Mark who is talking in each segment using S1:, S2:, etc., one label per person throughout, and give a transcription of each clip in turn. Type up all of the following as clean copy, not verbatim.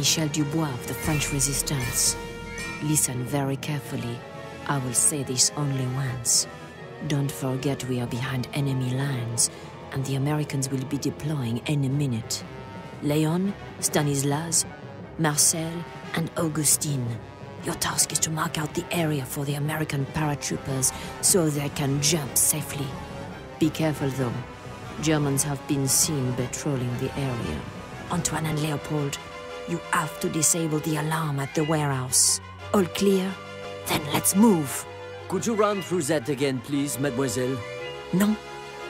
S1: Michel Dubois of the French Resistance. Listen very carefully. I will say this only once. Don't forget we are behind enemy lines, and the Americans will be deploying any minute. Leon, Stanislas, Marcel, and Augustine. Your task is to mark out the area for the American paratroopers so they can jump safely. Be careful though. Germans have been seen patrolling the area. Antoine and Leopold, you have to disable the alarm at the warehouse. All clear? Then let's move.
S2: Could you run through that again, please, mademoiselle?
S1: No.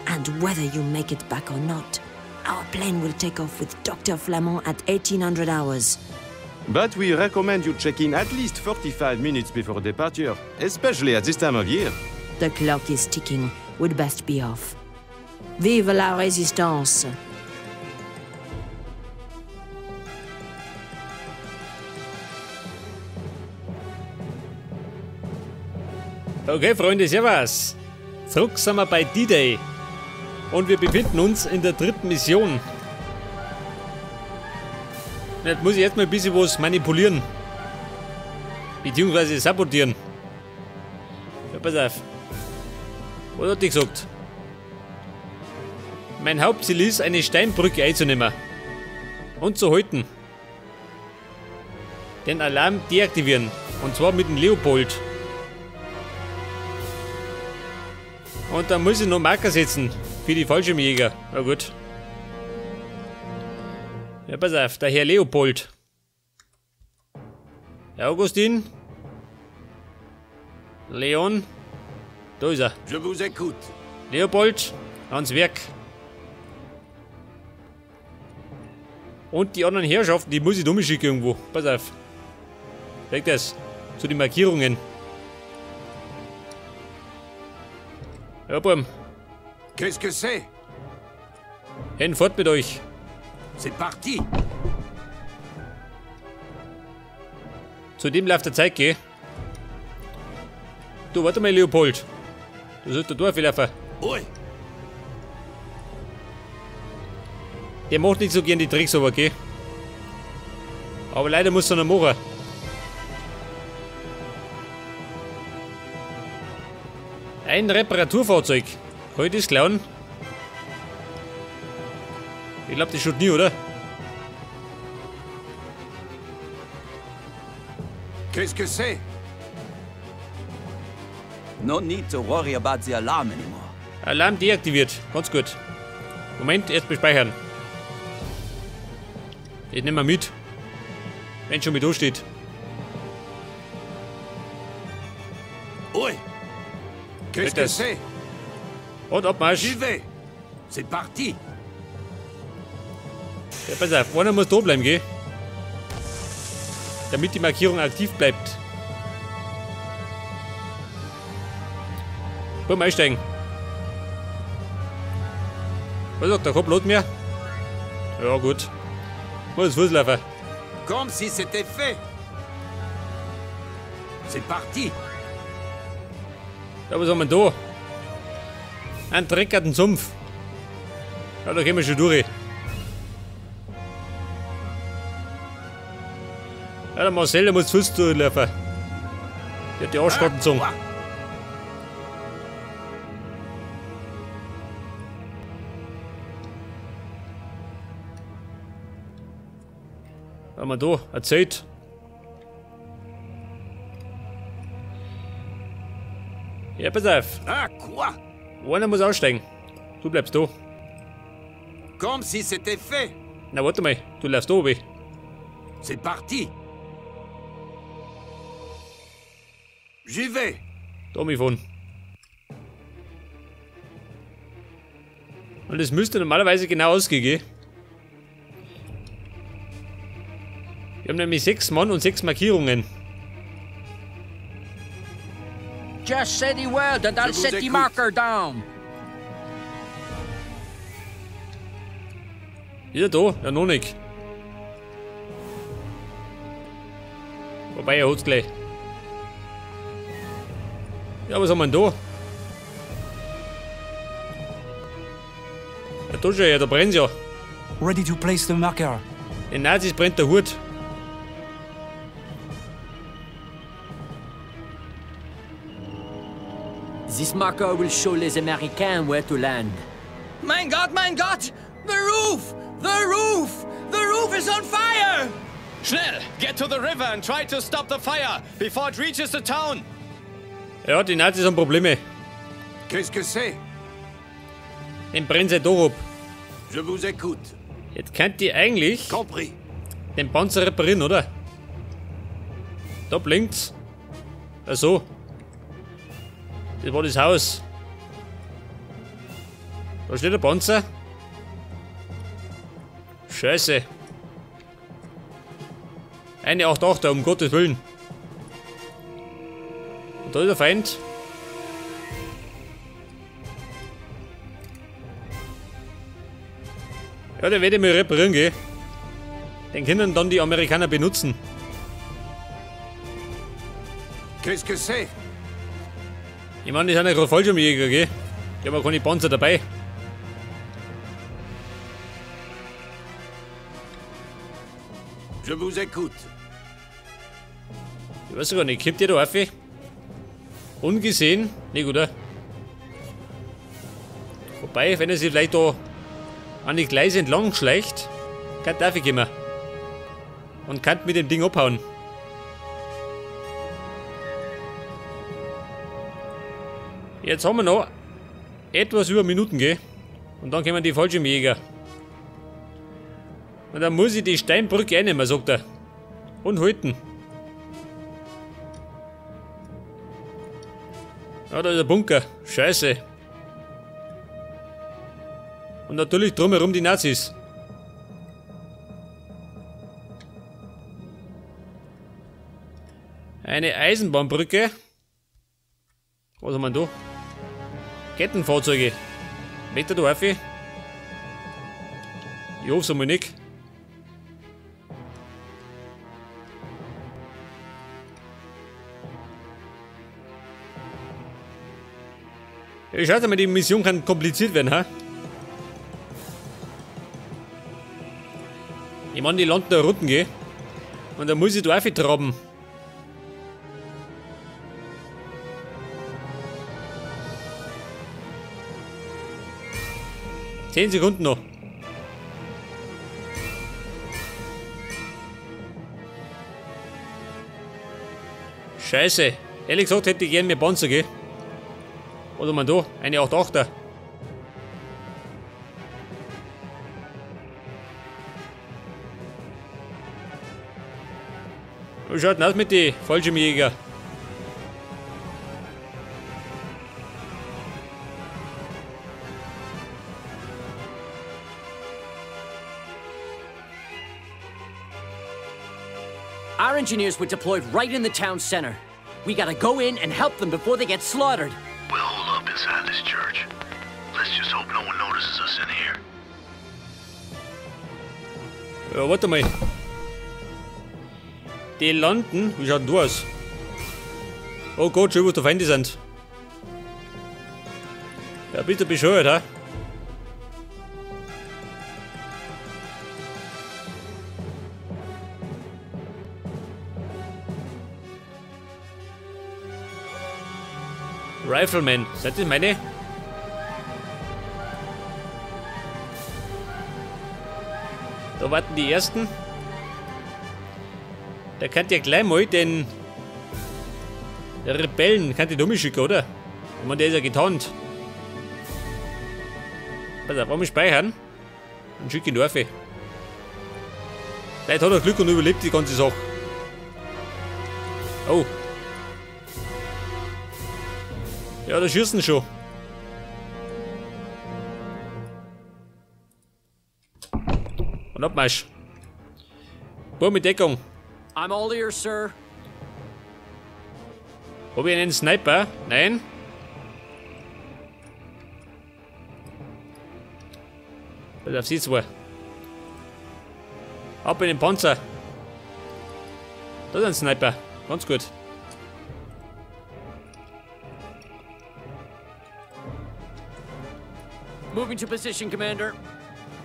S1: And whether you make it back or not, our plane will take off with Dr. Flamand at 1800 hours.
S3: But we recommend you check in at least 45 minutes before departure, especially at this time of year.
S1: The clock is ticking. We'd best be off. Vive la Résistance!
S4: Okay, Freunde, servus. Zurück sind wir bei D-Day. Und wir befinden uns in der dritten Mission. Jetzt muss ich jetzt mal ein bisschen was manipulieren. Beziehungsweise sabotieren. Ja, pass auf. Was hat die gesagt? Mein Hauptziel ist, eine Steinbrücke einzunehmen. Und zu halten. Den Alarm deaktivieren. Und zwar mit dem Leopold. Und dann muss ich noch Marker setzen. Für die Fallschirmjäger. Na gut. Ja, pass auf, der Herr Leopold. Herr Augustin. Leon. Da ist er.
S5: Je vous écoute.
S4: Leopold, ans Werk. Und die anderen Herrschaften, die muss ich umschicken irgendwo. Pass auf. Weg das. Zu den Markierungen. Ja, Bum.
S5: Qu'est-ce que c'est?
S4: Hin fort mit euch.
S5: C'est parti.
S4: Zu dem läuft der Zeit, geh. Du, warte mal, Leopold. Du sollst da durchlaufen.
S5: Ui.
S4: Der macht nicht so gern die Tricks, aber geh. Aber leider muss er noch machen. Ein Reparaturfahrzeug. Kann ich das klauen? Ich glaube, das schaut nie, oder?
S5: Qu'est-ce que c'est?
S6: No need to worry about the alarm anymore.
S4: Alarm deaktiviert. Ganz gut. Moment, erst bespeichern. Ich nehme mal mit. Wenn schon mit da steht.
S5: Ui. Qu'est-ce que c'est?
S4: Und Abmarsch.
S5: J'y vais. C'est parti.
S4: Ja, pass auf, einer muss da bleiben, gell? Damit die Markierung aktiv bleibt. Komm, einsteigen. Was sagt der Kopf mehr? Ja, gut. Muss Fuß laufen.
S5: Comme si c'était fait. C'est parti.
S4: Ja, was haben wir da? Ein dreckigen Sumpf. Ja, da gehen wir schon durch. Ja, der Marcel, der muss Fuß durchlaufen. Der hat die Arschkarten gezogen. Was haben wir da? Erzählt. Ja, pass auf.
S5: Ah, quoi?
S4: Einer muss aussteigen. Du bleibst da.
S5: Comme si c'était fait.
S4: Na, warte mal. Du läufst da oben.
S5: C'est parti. J'y vais.
S4: Da mich von. Und das müsste normalerweise genau ausgehen, gell? Wir haben nämlich 6 Mann und 6 Markierungen.
S7: Just say the word and I'll set the marker down.
S4: Ist er da? Ja, noch nicht. Wobei, er hat's gleich. Ja, was haben wir denn da? Ja, da schon, ja, da brennt's ja.
S8: Ready to place the marker.
S4: Den Nazis brennt der Hut.
S2: This marker will show les Américains where to land.
S7: Mein Gott, mein Gott! The roof! The roof! The roof is on fire!
S8: Schnell! Get to the river and try to stop the fire before it reaches the town!
S4: Ja, die Nazis haben Probleme.
S5: Qu'est-ce que c'est?
S4: Den brennen sie da ab.
S5: Je vous écoute.
S4: Jetzt könnt ihr eigentlich
S5: Compris.
S4: den Panzer reparieren, oder? Da blinkt's. Ach so. Das war das Haus. Da steht der Panzer. Scheiße. Eine 8-8er, um Gottes Willen. Und da ist der Feind. Ja, den werde ich mal reparieren, gell? Den können dann die Amerikaner benutzen.
S5: Qu'est-ce que c'est?
S4: Ich meine, die sind ja gerade Fallschirmjäger, gell? Die haben ja keine Panzer dabei.
S5: Je vous écoute.
S4: Ich weiß gar nicht, kommt ihr da auf? Ungesehen? Nicht, oder? Wobei, wenn er sich vielleicht da an die Gleise entlang schleicht, kann er kommen. Und kann mit dem Ding abhauen. Jetzt haben wir noch etwas über Minuten, gell? Und dann kommen die Fallschirmjäger. Und dann muss ich die Steinbrücke einnehmen, sagt er. Und halten. Ja, da ist ein Bunker. Scheiße. Und natürlich drumherum die Nazis. Eine Eisenbahnbrücke. Was haben wir da? Kettenfahrzeuge. Meter da auf? Ich hoffe es einmal nicht. Ja, schaut mal, die Mission kann kompliziert werden, ha? Ich meine, die landen da unten, gell? Und dann muss ich da traben. 10 Sekunden noch. Scheiße. Ehrlich gesagt hätte ich gerne mehr Panzer, gell? Oder man da? Eine 8-8er. Wie schaut denn aus mit den Fallschirmjäger?
S2: Our engineers were deployed right in the town center. We gotta go in and help them before they get slaughtered.
S9: We'll hold up inside this church. Let's just hope no one notices us in here.
S4: Ja, warte mal. Die landen. Wie schaut denn du aus? Oh Gott, schön, wo die Feinde sind. Ja, bitte bescheuert, ha? Rifleman, seid ihr meine? Da warten die ersten. Da könnt ihr gleich mal den Rebellen, könnt ihr da schicken, oder? Ich meine, der ist ja getarnt. Pass auf, einmal speichern und schick ihn rauf. Vielleicht hat er Glück und überlebt die ganze Sache. Oh. Ja, da schießen schon. Und Abmarsch. Boah, mit Deckung.
S2: I'm all ears, sir.
S4: Habe ich einen Sniper? Nein. Pass auf sie zwei. Ab in den Panzer. Da ist ein Sniper. Ganz gut.
S2: Moving to position, Commander.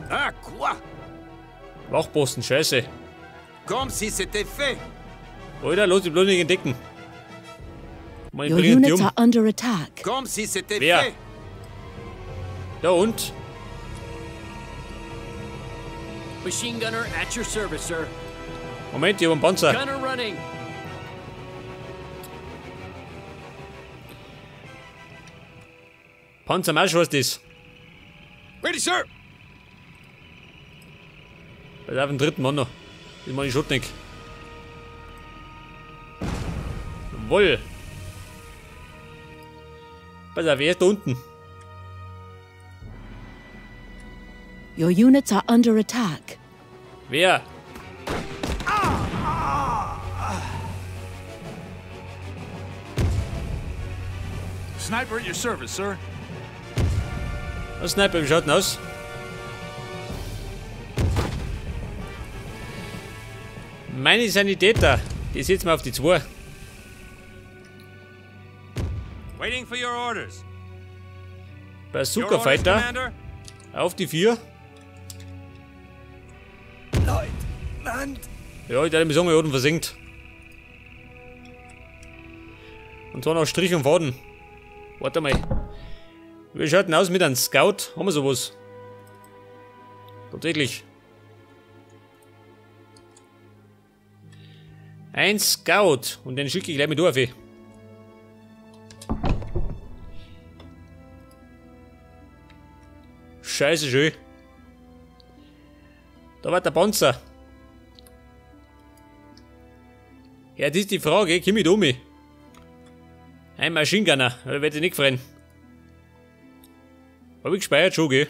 S5: Ah, quoi?
S4: Wachposten, scheiße.
S5: Comme si c'était fait.
S4: Alter, los, die bloß nicht entdecken. Mal
S1: Your
S4: bringen die
S1: units
S4: um.
S1: are under attack.
S5: Comme si c'était
S4: Wer?
S5: fait.
S4: Ja und?
S2: Machine gunner at your service, sir.
S4: Moment, ich hab einen Panzer.
S2: Gunner running.
S4: Panzermarsch, was ist das?
S8: Ready, sir!
S4: Pass auf den dritten Mann noch. Das meine ich Schotnik. Jawoll. Pass auf, er ist da unten.
S1: Your units are under attack.
S4: Wer?
S9: Sniper at your service, sir.
S4: Ein Sniper, wie schaut denn aus? Meine Sanitäter, die sitzen wir auf die 2.
S8: Waiting for your orders.
S4: Bazooka Fighter auf die 4.
S7: Leutnant!
S4: Ja, ich hätte mich sagen, wir wurden versenkt. Und zwar noch Strich und Faden. Warte mal. Wie schaut denn aus mit einem Scout? Haben wir sowas? Tatsächlich. Ein Scout. Und den schicke ich gleich mit auf. Scheiße schön. Da war der Panzer. Ja, das ist die Frage. Komm ich da um? Ein Machine Gunner. Da werde ich nicht freuen. Hab ich gespeichert schon, gell?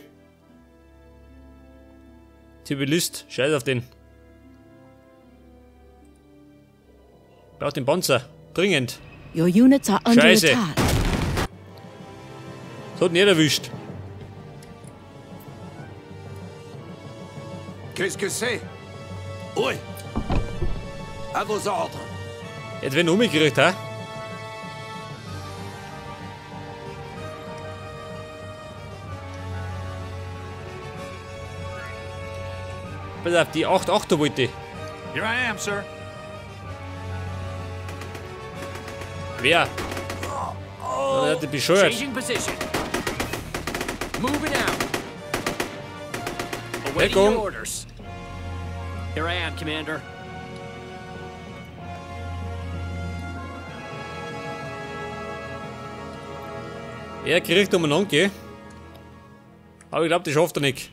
S4: Zivilist. Scheiß auf den. Braucht den Panzer. Dringend.
S1: Your units are under
S4: Scheiße.
S1: attack.
S4: Das hat nicht erwischt.
S5: Qu'est-ce que c'est? Oui. À vos ordres.
S4: Jetzt werden wir umgekriegt, ha? Pass auf, die 8-8er wollte.
S9: Here I am, sir.
S4: Wer? Oh, der hat die bescheuert.
S2: Changing position. Moving out. Awaiting
S4: Deckung.
S2: your orders. Here I am, Commander.
S4: Er kriegt umeinander, gell? Aber ich glaube, das schafft er nicht.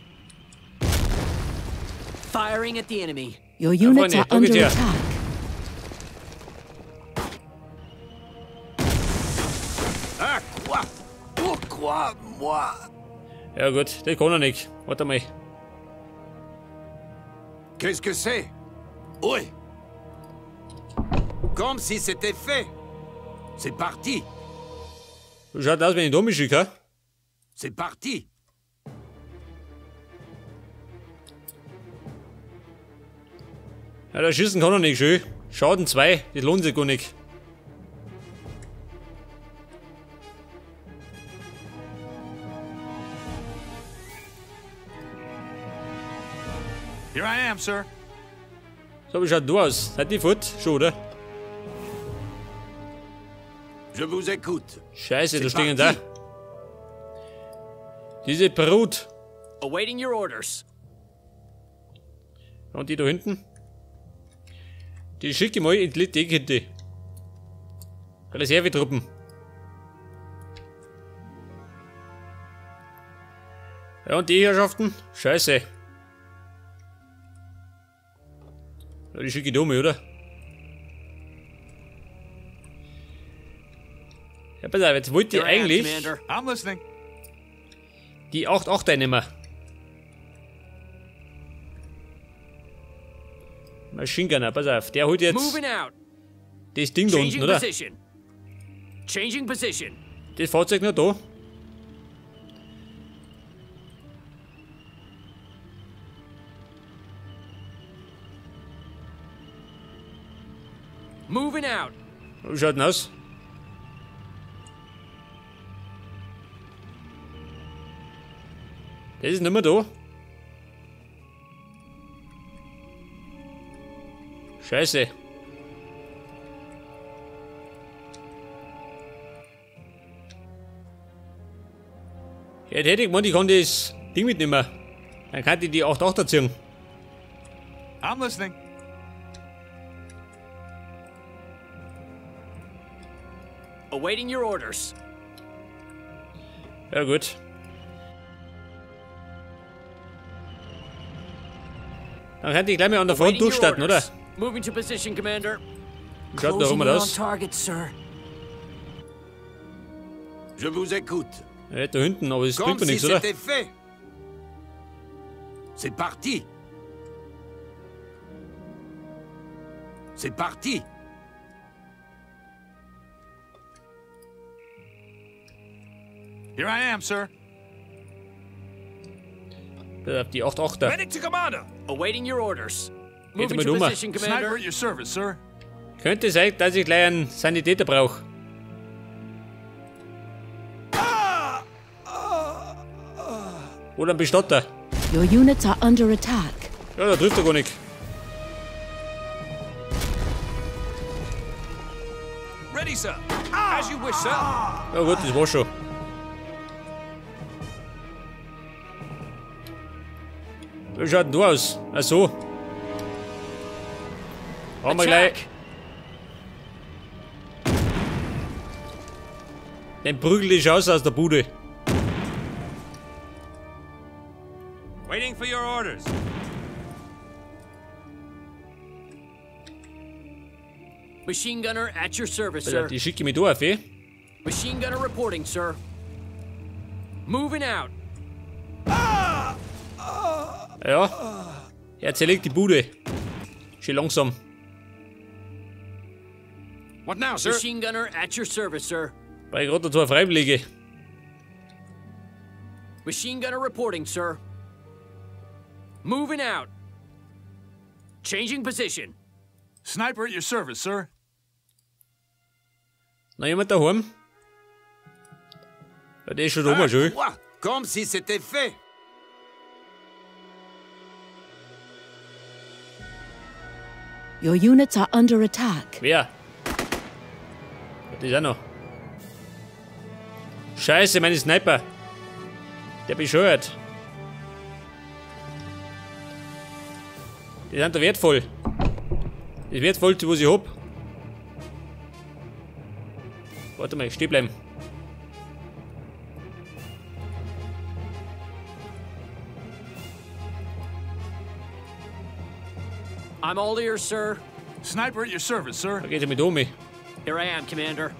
S2: Firing at the enemy.
S1: Your units
S4: Freunde,
S1: are
S4: guck
S1: under
S4: jetzt her.
S1: attack.
S5: À quoi? Pourquoi moi?
S4: Ja gut, das kann er nicht. Warte mal.
S5: Qu'est-ce que c'est? Oui. Comme si c'était fait. C'est parti.
S4: So schaut aus, wenn ich da mich schicke, ha?
S5: C'est parti.
S4: Ja, da schießen kann er nicht schön. Schaden 2, das lohnt sich gar nicht.
S9: Here I am, sir.
S4: So, wie schaut du aus? Seid ihr fort? Schon, oder?
S5: Je vous écoute.
S4: Scheiße, da
S5: C'est
S4: stehen da.
S5: parti.
S4: Diese Brut.
S2: Awaiting your orders.
S4: Und die da hinten? Die schicke ich mal in die Deckente. Reservetruppen. Ja, und die Herrschaften? Scheiße. Ja, die schicke ich da mal, oder? Ja, pass auf, jetzt wollte ich
S2: Here I am,
S4: eigentlich
S2: Commander.
S9: I'm listening.
S4: die 8-8 einnehmen. Machine Gunner, pass auf, der holt jetzt
S2: Moving out.
S4: das Ding da unten,
S2: Changing
S4: oder?
S2: position. Changing position.
S4: Das Fahrzeug noch da.
S2: Moving out.
S4: Wie schaut denn aus? Das ist nicht mehr da. Scheiße. Jetzt hätte ich gemeint, ich kann das Ding mitnehmen. Dann kann ich die 8-8er ziehen.
S5: I'm listening.
S2: Awaiting your orders.
S4: Ja, gut. Dann könnte ich gleich mal an der Front
S2: Awaiting your
S4: durchstarten, oder?
S2: orders. Moving to position, Commander.
S4: Schaut doch immer
S1: in on
S4: aus.
S1: target, sir.
S5: Je vous écoute.
S4: Ja, da hinten, aber es
S5: Comme
S4: bringt mir
S5: si
S4: nichts, oder?
S5: c'était fait. C'est parti. C'est parti. Here I am, sir.
S4: Auf die 8-8er.
S5: Medic to commander.
S2: Awaiting your orders.
S4: Geht
S2: Moving
S4: mal
S2: to
S4: um.
S2: position,
S5: Sniper
S2: Commander.
S5: at your service, sir.
S4: Könnte sein, dass ich gleich einen Sanitäter brauche. Oder einen Bestatter.
S1: Your units are under attack.
S4: Ja, da trifft er gar nicht.
S5: Ready, sir. As you wish, sir.
S4: Ja gut, das war schon. Wie schaut denn du aus? Ach so. Haben wir gleich. Den prügel ich aus der Bude.
S8: Waiting for your orders.
S2: Machine gunner at your service,
S4: Alter,
S2: sir.
S4: die schicke ich mich da auf, eh?
S2: Machine gunner reporting, sir. Moving out.
S4: Ja. Er zerlegt die Bude. Schön langsam.
S5: What now, sir?
S2: Machine gunner at your service, sir.
S4: Weil ich gerade zwei Freiwillige.
S2: Machine gunner reporting, sir. Moving out. Changing position.
S5: Sniper at your service, sir.
S4: Na, jemand daheim? Ja, der ist schon da schon.
S5: Quoi? Comme si c'était fait.
S1: Your units are under attack.
S4: Wer? Das ist auch noch. Scheiße, meine Sniper. Der bescheuert. Die sind da wertvoll. Das wertvollste, was ich hab. Warte mal, stehen bleiben.
S2: I'm all ears, sir.
S5: Sniper at your service, sir.
S4: Da geht er mit um.
S2: Here I am, Commander.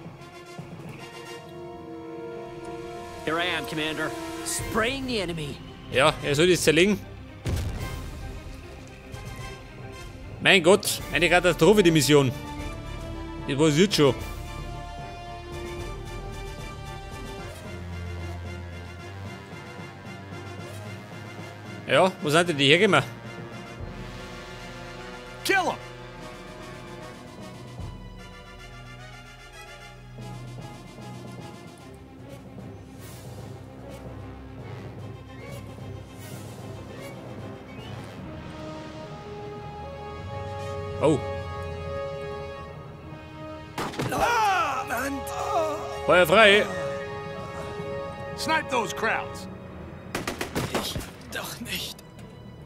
S2: Here I am, Commander. Spraying the enemy.
S4: Ja, er soll das zerlegen. Mein Gott, eine Katastrophe, die Mission. Das war's jetzt schon. Ja, wo sind denn die hergekommen?
S5: Kill him.
S4: Oh. Feuer frei.
S5: Snipe those crowds.
S7: Doch nicht.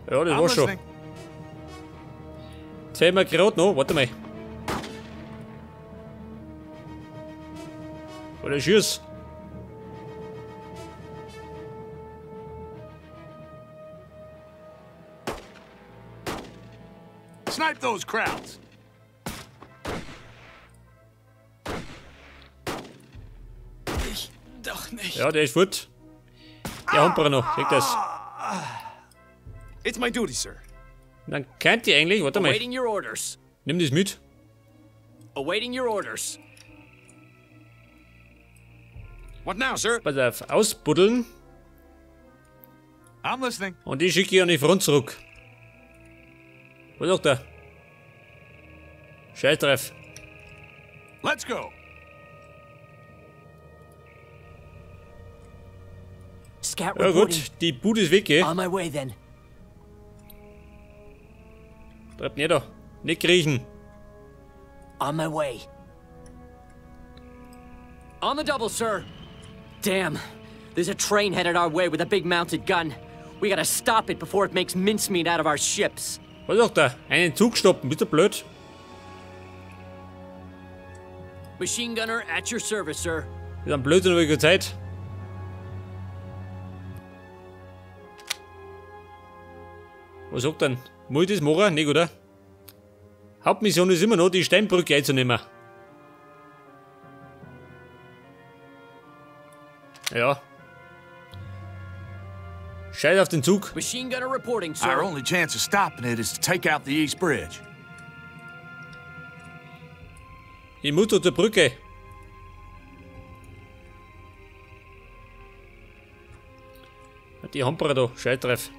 S4: Ja, das
S5: I'm
S4: war schon.
S5: listening.
S4: Zweimal gerade noch. Warte mal. Oder schieß.
S5: Snipe those crowds.
S7: Ich doch nicht.
S4: Ja, der ist gut. Der Humperer noch. Kriegt das.
S3: It's my duty, sir.
S4: Dann könnt ihr eigentlich. Warte mal.
S2: Awaiting your orders.
S4: Nimm das mit.
S2: Awaiting your orders.
S5: What now, sir?
S4: Pass auf. Ausbuddeln.
S5: I'm listening.
S4: Und die schicke ich an die Front zurück. Was sagt er? Scheiß drauf.
S5: Let's go.
S2: Scout
S4: Ja
S2: reporting.
S4: gut, die Bude ist weg, gell?
S2: On my way then.
S4: Bleibt nicht da. Nicht kriechen.
S2: On my way. On the double, sir. Damn. There's a train headed our way with a big mounted gun. We gotta stop it before it makes mincemeat out of our ships.
S4: Was sagt er? Einen Zug stoppen, bist du blöd?
S2: Machine gunner at your service, sir.
S4: Ist ein Blödsinn, habe ich keine Zeit. Was sagt denn? Muss ich das machen? Nicht, oder? Hauptmission ist immer noch, die Steinbrücke einzunehmen. Ja. Scheiß auf den Zug.
S2: Machine gunner reporting, sir.
S5: Our only chance of stopping it is to take out the East Bridge.
S4: Ich muss zur Brücke. Die Hamperer da, Scheißtreff.